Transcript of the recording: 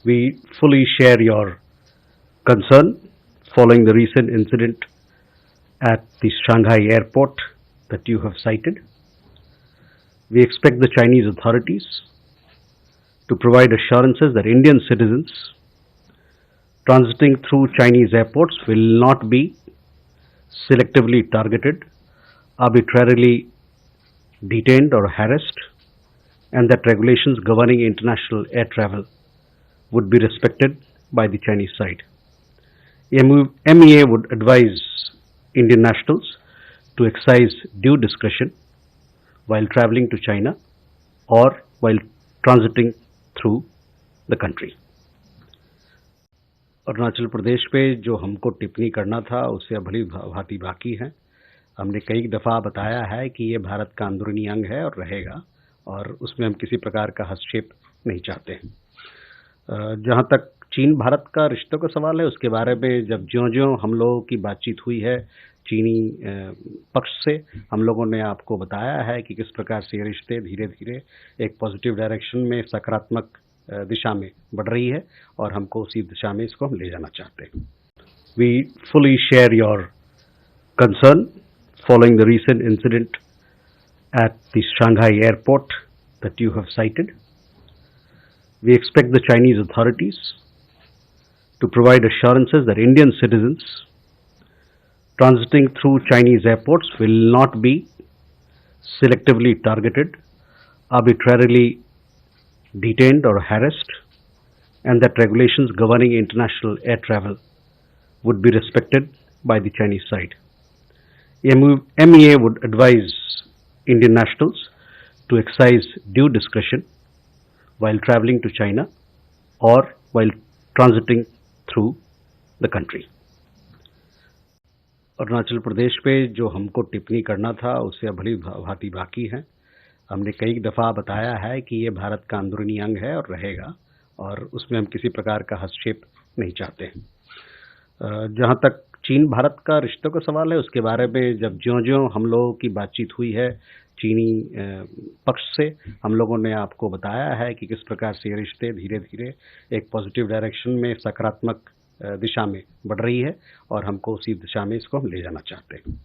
We fully share your concern following the recent incident at the Shanghai airport that you have cited. We expect the Chinese authorities to provide assurances that Indian citizens transiting through Chinese airports will not be selectively targeted, arbitrarily detained or harassed, and that regulations governing international air travel would be respected by the Chinese side. MEA would advise Indian nationals to exercise due discretion while traveling to China or while transiting through the country. Arunachal Pradesh पे जो हमको टिप्पणी करना था उससे अब भली भांति बाकी है। हमने कई दफ़ा बताया है कि ये भारत का अंदरूनी अंग है और रहेगा, और उसमें हम किसी प्रकार का हस्तक्षेप नहीं चाहते हैं। जहाँ तक चीन भारत का रिश्तों का सवाल है, उसके बारे में जब ज्यों-ज्यों हम लोगों की बातचीत हुई है चीनी पक्ष से, हम लोगों ने आपको बताया है कि किस प्रकार से ये रिश्ते धीरे धीरे एक पॉजिटिव डायरेक्शन में, सकारात्मक दिशा में बढ़ रही है, और हमको उसी दिशा में इसको हम ले जाना चाहते हैं। We fully share your concern following the recent incident at the Shanghai airport that you have cited. We expect the Chinese authorities to provide assurances that Indian citizens transiting through Chinese airports will not be selectively targeted, arbitrarily detained or harassed, and that regulations governing international air travel would be respected by the Chinese side. MEA would advise Indian nationals to exercise due discretion while traveling to China or while transiting through the country. Arunachal Pradesh पे जो हमको टिप्पणी करना था उससे अब भली भांति बाकी है। हमने कई दफ़ा बताया है कि ये भारत का अंदरूनी अंग है और रहेगा, और उसमें हम किसी प्रकार का हस्तक्षेप नहीं चाहते हैं। जहाँ तक चीन भारत का रिश्तों का सवाल है, उसके बारे में जब ज्यों-ज्यों हम लोगों की बातचीत हुई है चीनी पक्ष से, हम लोगों ने आपको बताया है कि किस प्रकार से ये रिश्ते धीरे धीरे एक पॉजिटिव डायरेक्शन में, सकारात्मक दिशा में बढ़ रही है, और हमको उसी दिशा में इसको हम ले जाना चाहते हैं।